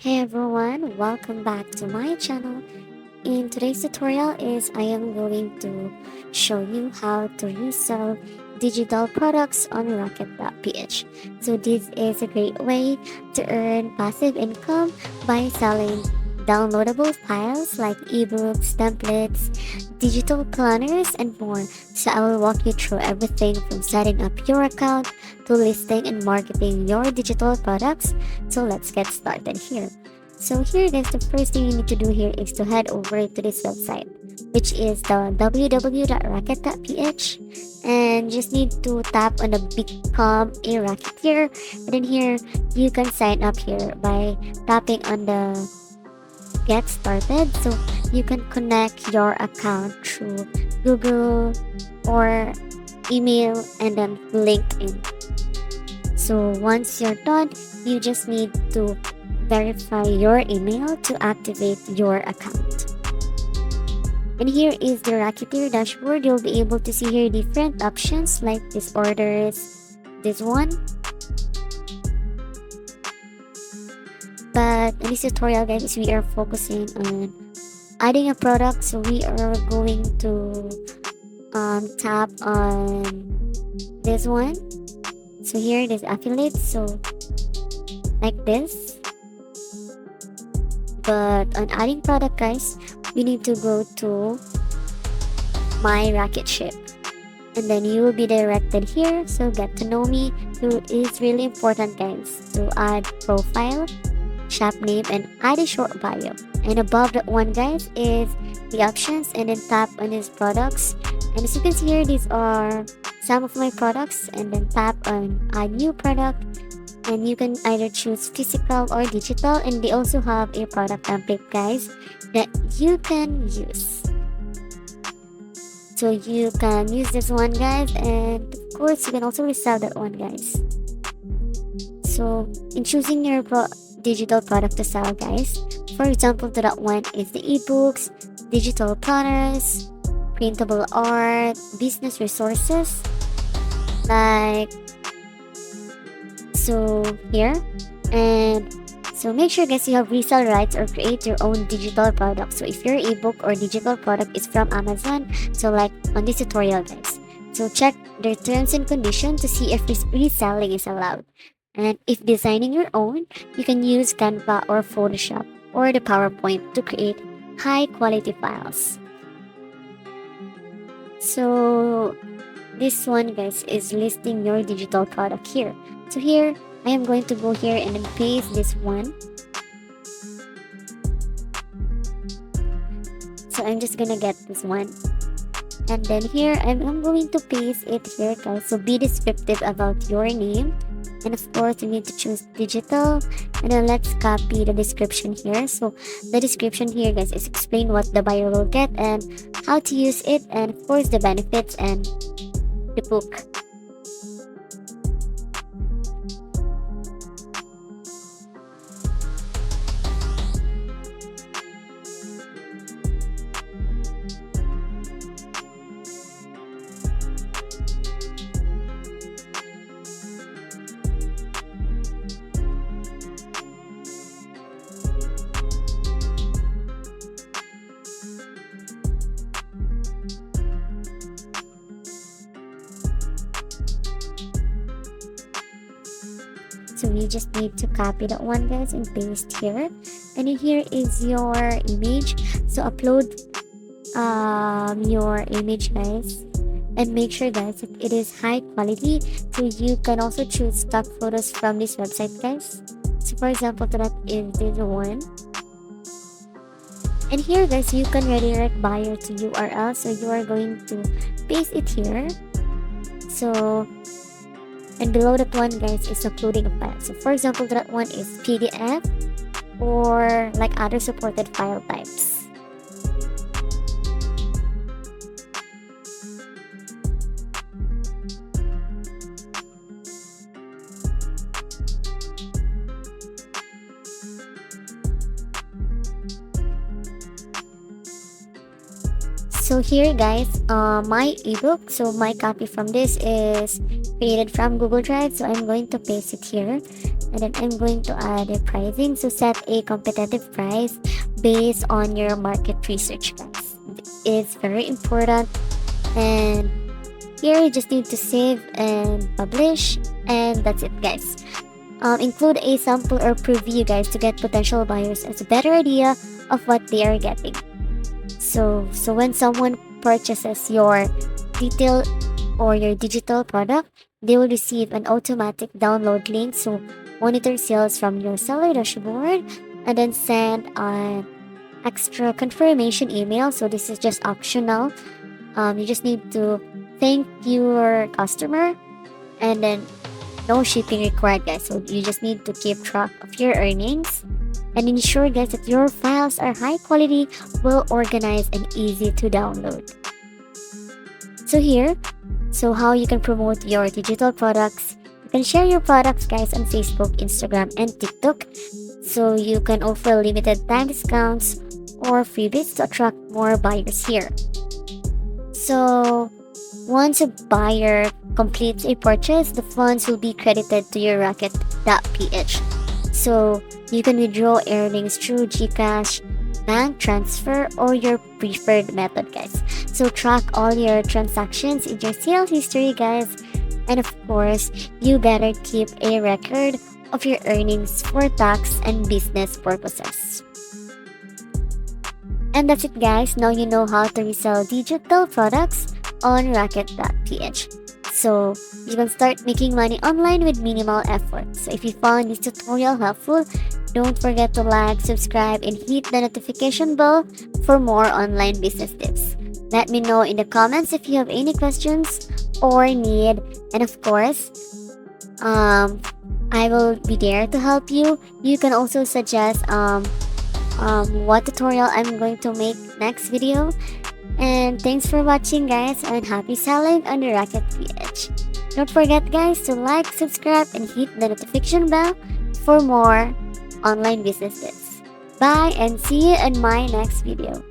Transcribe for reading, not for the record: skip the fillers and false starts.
Hey everyone, welcome back to my channel. In today's tutorial I am going to show you how to resell digital products on Raket.ph. So this is a great way to earn passive income by selling downloadable files like ebooks, templates, digital planners, and more. So I will walk you through everything from setting up your account to listing and marketing your digital products. So let's get started here. So here guys, the first thing you need to do here is to head over to this website, which is the www.raket.ph, and just need to tap on the become a racketeer. And then here you can sign up here by tapping on the get started. So you can connect your account through Google or email and then LinkedIn. So once you're done, you just need to verify your email to activate your account. And here is the Racketeer dashboard. You'll be able to see here different options like this orders, this one. But in this tutorial guys, we are focusing on adding a product. So we are going to tap on this one. So here it is affiliates. So like this. But on adding product guys, we need to go to my Racket ship, and then you will be directed here. So get to know me. So it's really important guys to add profile, shop name, and add a short bio. And above that one guys is the options, and then tap on these products. And as you can see here, these are some of my products, and then tap on add new product. And you can either choose physical or digital, and they also have a product template guys that you can use. So you can use this one guys, and of course you can also resell that one guys. So in choosing your digital product to sell guys, for example to that one is the ebooks, digital planners, printable art, business resources like so here. And so make sure guys you have resale rights or create your own digital product. So if your ebook or digital product is from Amazon, so like on this tutorial guys, so check their terms and conditions to see if reselling is allowed. And if designing your own, you can use Canva or Photoshop or the PowerPoint to create high quality files. So this one guys is listing your digital product here. So here I am going to go here and then paste this one. So I'm just gonna get this one, and then here I'm going to paste it here guys. So be descriptive about your name, and of course you need to choose digital, and then let's copy the description here. So the description here guys is explain what the buyer will get and how to use it, and of course the benefits and the book. So we just need to copy that one guys and paste here, and here is your image. So upload your image guys, and make sure guys that it is high quality. So you can also choose stock photos from this website guys. So for example that is this one, and here guys you can redirect buyer to URL. So you are going to paste it here. So and below that one guys is uploading a file. So for example that one is PDF or like other supported file types. So here guys, my ebook, so my copy from this is created from Google Drive, so I'm going to paste it here. And then I'm going to add a pricing. So set a competitive price based on your market research, guys. It's very important. And here you just need to save and publish, and that's it, guys. Include a sample or preview, guys, to get potential buyers as a better idea of what they are getting. So when someone purchases your detail or your digital product, they will receive an automatic download link. So monitor sales from your seller dashboard, and then send an extra confirmation email. So this is just optional. You just need to thank your customer, and then no shipping required, guys. So you just need to keep track of your earnings and ensure, guys, that your files are high quality, well organized, and easy to download. So how you can promote your digital products. You can share your products, guys, on Facebook, Instagram, and TikTok. So you can offer limited time discounts or freebies to attract more buyers here. So once a buyer completes a purchase, the funds will be credited to your Raket.ph. So you can withdraw earnings through GCash, bank transfer, or your preferred method, guys. So track all your transactions in your sales history, guys. And of course, you better keep a record of your earnings for tax and business purposes. And that's it, guys. Now you know how to resell digital products on Raket.ph. So you can start making money online with minimal effort. So if you found this tutorial helpful, don't forget to like, subscribe, and hit the notification bell for more online business tips. Let me know in the comments if you have any questions or need. And of course, I will be there to help you. You can also suggest what tutorial I'm going to make next video. And thanks for watching, guys, and happy selling on the Raket.ph. Don't forget, guys, to like, subscribe, and hit the notification bell for more online business tips. Bye, and see you in my next video.